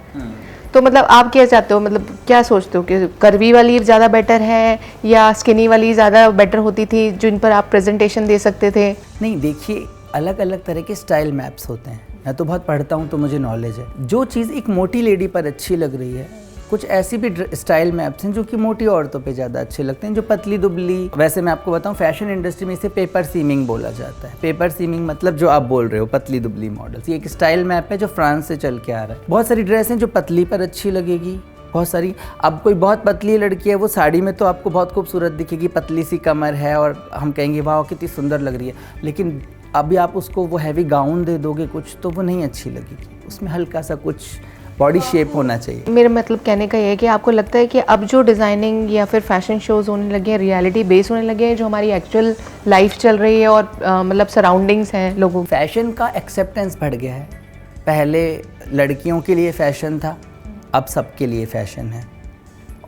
तो मतलब आप क्या चाहते हो, मतलब क्या सोचते हो कि कर्वी वाली ज़्यादा बेटर है या स्किनी वाली ज़्यादा बेटर होती थी, जिन पर आप प्रेजेंटेशन दे सकते थे? नहीं, देखिए, अलग अलग तरह के स्टाइल मैप्स होते हैं। मैं तो बहुत पढ़ता हूँ तो मुझे नॉलेज है। जो चीज़ एक मोटी लेडी पर अच्छी लग रही है, कुछ ऐसी भी स्टाइल मैप्स हैं जो कि मोटी औरतों पे ज़्यादा अच्छे लगते हैं, जो पतली दुबली। वैसे मैं आपको बताऊं, फैशन इंडस्ट्री में इसे पेपर सीमिंग बोला जाता है। पेपर सीमिंग मतलब जो आप बोल रहे हो, पतली दुबली मॉडल्स। ये एक स्टाइल मैप है जो फ्रांस से चल के आ रहा है। बहुत सारी ड्रेस हैं जो पतली पर अच्छी लगेगी, बहुत सारी। अब कोई बहुत पतली लड़की है, वो साड़ी में तो आपको बहुत खूबसूरत दिखेगी, पतली सी कमर है और हम कहेंगे वाह कितनी सुंदर लग रही है। लेकिन अभी आप उसको वो हैवी गाउन दे दोगे कुछ, तो वो नहीं अच्छी लगेगी। उसमें हल्का सा कुछ बॉडी शेप होना चाहिए। मेरा मतलब कहने का ये है कि आपको लगता है कि अब जो डिज़ाइनिंग या फिर फैशन शोज़ होने लगे हैं, रियलिटी बेस होने लगे हैं, जो हमारी एक्चुअल लाइफ चल रही है और मतलब सराउंडिंग्स हैं लोगों। फैशन का एक्सेप्टेंस बढ़ गया है। पहले लड़कियों के लिए फ़ैशन था, अब सबके लिए फ़ैशन है।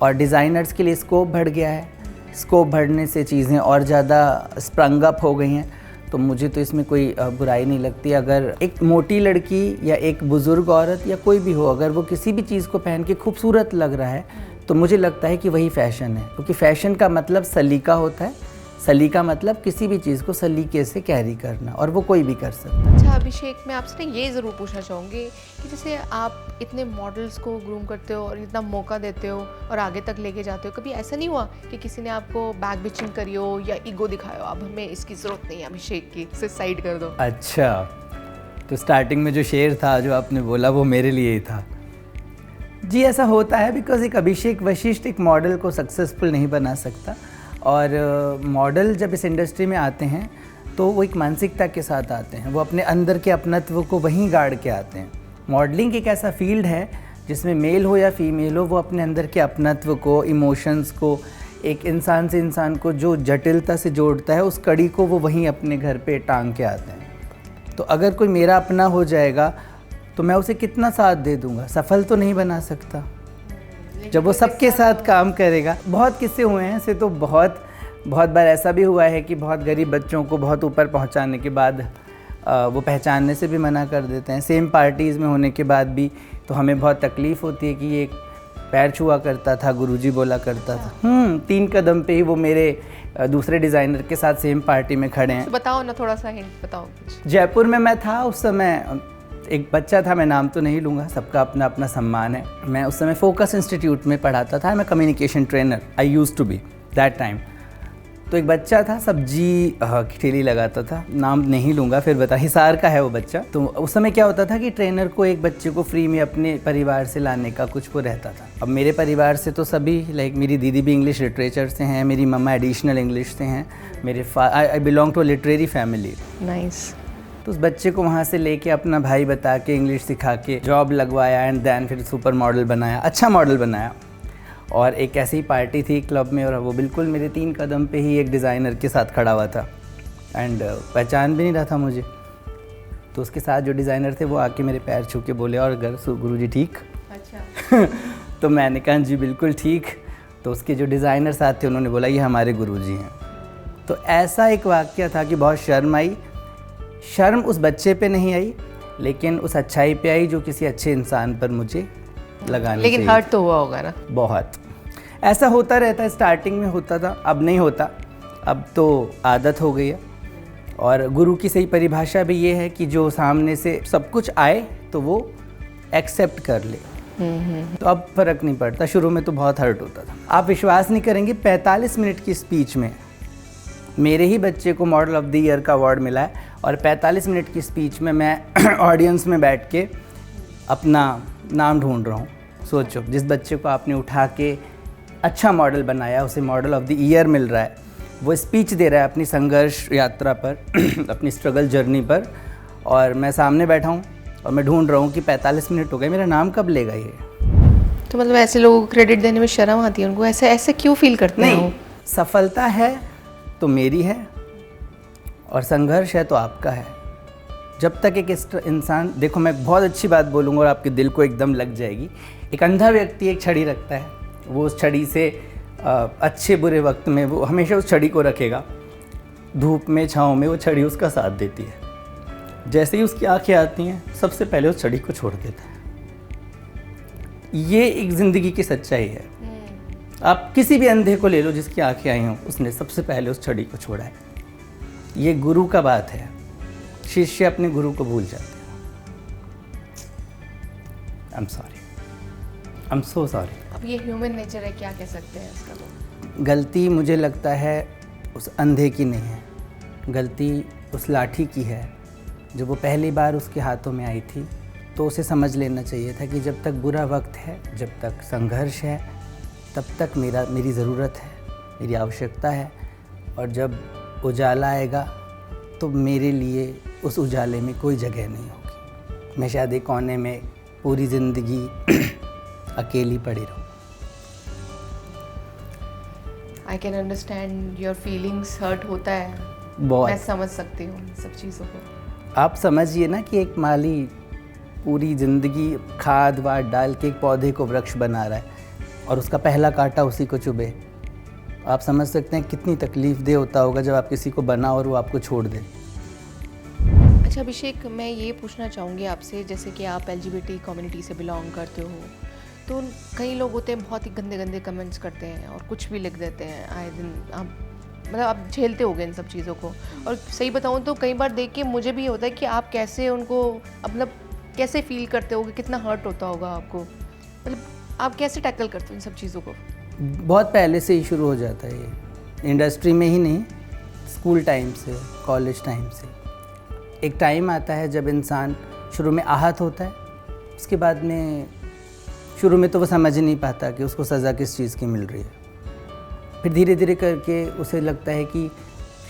और डिज़ाइनर्स के लिए स्कोप बढ़ गया है। स्कोप बढ़ने से चीज़ें और ज़्यादा स्प्रंग अप हो गई हैं। तो मुझे तो इसमें कोई बुराई नहीं लगती। अगर एक मोटी लड़की या एक बुज़ुर्ग औरत या कोई भी हो, अगर वो किसी भी चीज़ को पहन के खूबसूरत लग रहा है, तो मुझे लगता है कि वही फ़ैशन है। क्योंकि फ़ैशन का मतलब सलीका होता है। सलीका मतलब किसी भी चीज़ को सलीके से कैरी करना, और वो कोई भी कर सकता है। अच्छा अभिषेक, मैं आपसे ये ज़रूर पूछना चाहूँगी कि जैसे आप इतने मॉडल्स को ग्रूम करते हो और इतना मौका देते हो और आगे तक लेके जाते हो, कभी ऐसा नहीं हुआ कि किसी ने आपको बैक बिचिंग करी हो या ईगो दिखाया हो, अब हमें इसकी ज़रूरत नहीं है अभिषेक की, इसे साइड कर दो? अच्छा, तो स्टार्टिंग में जो शेर था जो आपने बोला, वो मेरे लिए ही था। जी, ऐसा होता है। बिकॉज एक अभिषेक वशिष्ठ एक मॉडल को सक्सेसफुल नहीं बना सकता। और मॉडल जब इस इंडस्ट्री में आते हैं तो वो एक मानसिकता के साथ आते हैं। वो अपने अंदर के अपनत्व को वहीं गाड़ के आते हैं। मॉडलिंग एक ऐसा फील्ड है जिसमें मेल हो या फीमेल हो, वो अपने अंदर के अपनत्व को, इमोशंस को, एक इंसान से इंसान को जो जटिलता से जोड़ता है, उस कड़ी को वो वहीं अपने घर पे टांग के आते हैं। तो अगर कोई मेरा अपना हो जाएगा तो मैं उसे कितना साथ दे दूँगा, सफल तो नहीं बना सकता। जब वो सबके साथ काम करेगा। बहुत किस्से हुए हैं ऐसे, तो बहुत बार ऐसा भी हुआ है कि बहुत गरीब बच्चों को बहुत ऊपर पहुंचाने के बाद वो पहचानने से भी मना कर देते हैं। सेम पार्टीज़ में होने के बाद भी तो हमें बहुत तकलीफ़ होती है कि ये पैर छुआ करता था, गुरुजी बोला करता था। 3 कदम पे ही वो मेरे दूसरे डिज़ाइनर के साथ सेम पार्टी में खड़े हैं। तो बताओ ना, थोड़ा सा हिंट बताओ कुछ। जयपुर में मैं था उस समय। एक बच्चा था, मैं नाम तो नहीं लूँगा, सबका अपना अपना सम्मान है। मैं उस समय फोकस इंस्टीट्यूट में पढ़ाता था। मैं communication trainer, I used to be that time. तो एक बच्चा था, सब्जी की ठेली लगाता था, नाम नहीं लूँगा, फिर बता, हिसार का है वो बच्चा। तो उस समय क्या होता था कि ट्रेनर को एक बच्चे को फ्री में अपने परिवार से लाने का कुछ वो रहता था। अब मेरे परिवार से तो सभी, लाइक मेरी दीदी भी इंग्लिश लिटरेचर से हैं, मेरी मम्मा एडिशनल इंग्लिश से हैं, मेरे I belong to a literary family. Nice. तो उस बच्चे को वहाँ से लेके अपना भाई बता के इंग्लिश सिखा के जॉब लगवाया एंड देन फिर सुपर मॉडल बनाया, अच्छा मॉडल बनाया। और एक ऐसी पार्टी थी क्लब में और वो बिल्कुल मेरे 3 कदम पे ही एक डिज़ाइनर के साथ खड़ा हुआ था एंड पहचान भी नहीं रहा था मुझे। तो उसके साथ जो डिज़ाइनर थे वो आके मेरे पैर छू के बोले, और गुरुजी ठीक? अच्छा। तो मैंने कहा जी बिल्कुल ठीक। तो उसके जो डिज़ाइनर साथ थे उन्होंने बोला ये हमारे गुरुजी हैं। तो ऐसा एक वाक़या था कि बहुत शर्म आई। शर्म उस बच्चे पे नहीं आई लेकिन उस अच्छाई पे आई जो किसी अच्छे इंसान पर मुझे लगानी लेकिन चाहिए। हर्ट तो हुआ होगा ना? बहुत। ऐसा होता रहता है, स्टार्टिंग में होता था, अब नहीं होता, अब तो आदत हो गई है। और गुरु की सही परिभाषा भी ये है कि जो सामने से सब कुछ आए तो वो एक्सेप्ट कर ले। तो अब फ़र्क नहीं पड़ता। शुरू में तो बहुत हर्ट होता था। आप विश्वास नहीं करेंगे, 45 मिनट की स्पीच में मेरे ही बच्चे को मॉडल ऑफ द ईयर का अवार्ड मिला है और 45 मिनट की स्पीच में मैं ऑडियंस में बैठ के अपना नाम ढूंढ रहा हूँ। सोचो, जिस बच्चे को आपने उठा के अच्छा मॉडल बनाया उसे मॉडल ऑफ द ईयर मिल रहा है, वो स्पीच दे रहा है अपनी संघर्ष यात्रा पर अपनी स्ट्रगल जर्नी पर, और मैं सामने बैठा हूँ और मैं ढूंढ रहा हूँ कि 45 मिनट हो गए, मेरा नाम कब लेगा ये। तो मतलब ऐसे लोगों को क्रेडिट देने में शर्म आती है उनको, ऐसे ऐसे क्यों फील करते हैं वो? नहीं, सफलता है तो मेरी है और संघर्ष है तो आपका है। जब तक एक इंसान, देखो मैं बहुत अच्छी बात बोलूँगा और आपके दिल को एकदम लग जाएगी। एक अंधा व्यक्ति एक छड़ी रखता है, वो उस छड़ी से अच्छे बुरे वक्त में वो हमेशा उस छड़ी को रखेगा, धूप में छाँव में वो छड़ी उसका साथ देती है। जैसे ही उसकी आंखें आती हैं सबसे पहले उस छड़ी को छोड़ देता है। ये एक ज़िंदगी की सच्चाई है। आप किसी भी अंधे को ले लो जिसकी आंखें आई हों, उसने सबसे पहले उस छड़ी को छोड़ा है। ये गुरु का बात है। शिष्य अपने गुरु को भूल जाते हैं। I am sorry, I am so sorry. अब ये ह्यूमन नेचर है, क्या कह सकते हैं इसका? तो गलती मुझे लगता है उस अंधे की नहीं है, गलती उस लाठी की है। जब वो पहली बार उसके हाथों में आई थी तो उसे समझ लेना चाहिए था कि जब तक बुरा वक्त है, जब तक संघर्ष है, तब तक मेरी ज़रूरत है, मेरी आवश्यकता है। और जब उजाला आएगा तो मेरे लिए उस उजाले में कोई जगह नहीं होगी। मैं शायद एक कोने में पूरी ज़िंदगी अकेली पड़ी रहूँ। I can understand your feelings, hurt होता है, बहुत। मैं समझ सकती हूँ इन सब चीज़ों को। आप समझिए ना कि एक माली पूरी ज़िंदगी खाद वाद डाल के एक पौधे को वृक्ष बना रहा है और उसका पहला कांटा उसी को चुभे। आप समझ सकते हैं कितनी तकलीफ दे होता होगा जब आप किसी को बनाओ और वो आपको छोड़ दे। अच्छा अभिषेक, मैं ये पूछना चाहूँगी आपसे, जैसे कि आप LGBT कम्युनिटी से बिलोंग करते हो, तो कई लोग होते हैं बहुत ही गंदे गंदे कमेंट्स करते हैं और कुछ भी लिख देते हैं आए दिन। आप मतलब आप झेलते होगे इन सब चीज़ों को, और सही बताऊँ तो कई बार देख के मुझे भी होता है कि आप कैसे उनको, मतलब कैसे फील करते होगे, कितना हर्ट होता होगा आपको, मतलब आप कैसे टैकल करते हो इन सब चीज़ों को? बहुत पहले से ही शुरू हो जाता है ये, इंडस्ट्री में ही नहीं, स्कूल टाइम से, कॉलेज टाइम से। एक टाइम आता है जब इंसान शुरू में आहत होता है, उसके बाद में शुरू में तो वो समझ ही नहीं पाता कि उसको सज़ा किस चीज़ की मिल रही है। फिर धीरे धीरे करके उसे लगता है कि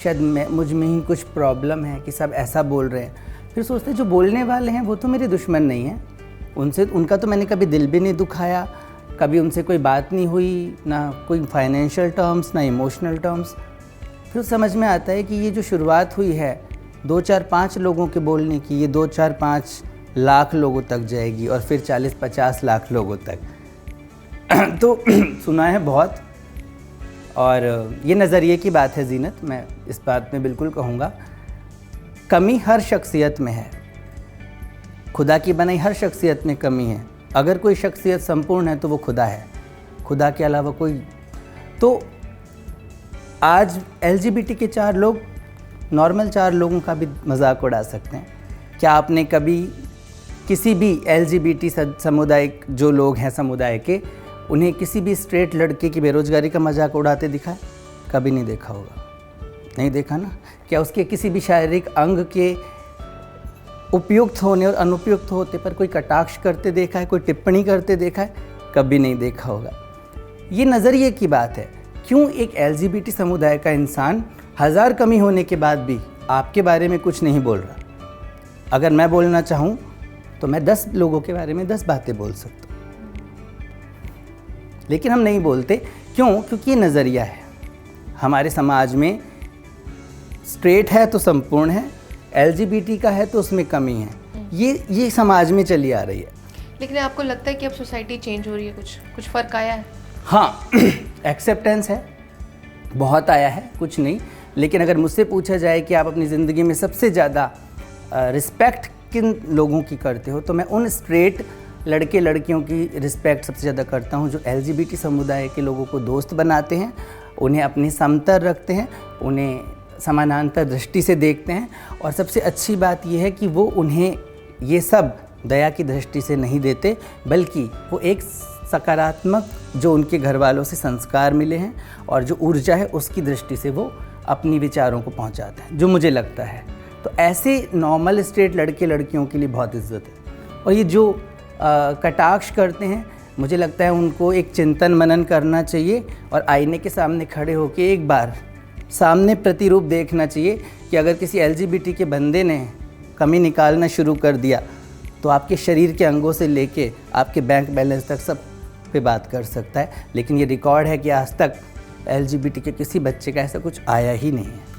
शायद मुझ में ही कुछ प्रॉब्लम है कि सब ऐसा बोल रहे हैं। फिर सोचते हैं जो बोलने वाले हैं वो तो मेरे दुश्मन नहीं हैं, उनका तो मैंने कभी दिल भी नहीं दुखाया, कभी उनसे कोई बात नहीं हुई, ना कोई फाइनेंशियल टर्म्स, ना इमोशनल टर्म्स। फिर समझ में आता है कि ये जो शुरुआत हुई है 2-4-5 लोगों के बोलने की, ये 2-4-5 लाख लोगों तक जाएगी और फिर 40-50 लाख लोगों तक। तो सुना है बहुत। और ये नज़रिए की बात है जीनत, मैं इस बात में बिल्कुल कहूँगा, कमी हर शख्सियत में है, खुदा की बनाई हर शख्सियत में कमी है। अगर कोई शख्सियत संपूर्ण है तो वो खुदा है, खुदा के अलावा कोई। तो आज LGBT के 4 लोग नॉर्मल 4 लोगों का भी मजाक उड़ा सकते हैं। क्या आपने कभी किसी भी LGBT समुदाय, जो लोग हैं समुदाय के, उन्हें किसी भी स्ट्रेट लड़के की बेरोजगारी का मजाक उड़ाते दिखा है? कभी नहीं देखा होगा, नहीं देखा ना। क्या उसके किसी भी शारीरिक अंग के उपयुक्त होने और अनुपयुक्त होते पर कोई कटाक्ष करते देखा है, कोई टिप्पणी करते देखा है? कभी नहीं देखा होगा। ये नज़रिए की बात है। क्यों एक LGBT समुदाय का इंसान 1000 कमी होने के बाद भी आपके बारे में कुछ नहीं बोल रहा? अगर मैं बोलना चाहूँ तो मैं 10 लोगों के बारे में 10 बातें बोल सकता हूँ, लेकिन हम नहीं बोलते। क्यों? क्योंकि ये नज़रिया है हमारे समाज में। स्ट्रेट है तो संपूर्ण है, LGBT का है तो उसमें कमी है, ये समाज में चली आ रही है। लेकिन आपको लगता है कि अब सोसाइटी चेंज हो रही है, कुछ फ़र्क आया है? हाँ, एक्सेप्टेंस है, बहुत आया है, कुछ नहीं। लेकिन अगर मुझसे पूछा जाए कि आप अपनी ज़िंदगी में सबसे ज़्यादा रिस्पेक्ट किन लोगों की करते हो, तो मैं उन स्ट्रेट लड़के लड़कियों की रिस्पेक्ट सबसे ज़्यादा करता हूँ जो LGBT समुदाय के लोगों को दोस्त बनाते हैं, उन्हें अपनी समतर रखते हैं, उन्हें समानांतर दृष्टि से देखते हैं। और सबसे अच्छी बात यह है कि वो उन्हें ये सब दया की दृष्टि से नहीं देते, बल्कि वो एक सकारात्मक जो उनके घर वालों से संस्कार मिले हैं और जो ऊर्जा है उसकी दृष्टि से वो अपनी विचारों को पहुंचाते हैं, जो मुझे लगता है। तो ऐसे नॉर्मल स्ट्रेट लड़के लड़कियों के लिए बहुत इज्जत है। और ये जो कटाक्ष करते हैं, मुझे लगता है उनको एक चिंतन मनन करना चाहिए और आईने के सामने खड़े होकर एक बार सामने प्रतिरूप देखना चाहिए कि अगर किसी LGBT के बंदे ने कमी निकालना शुरू कर दिया तो आपके शरीर के अंगों से लेके आपके बैंक बैलेंस तक सब पे बात कर सकता है। लेकिन ये रिकॉर्ड है कि आज तक LGBT के किसी बच्चे का ऐसा कुछ आया ही नहीं है।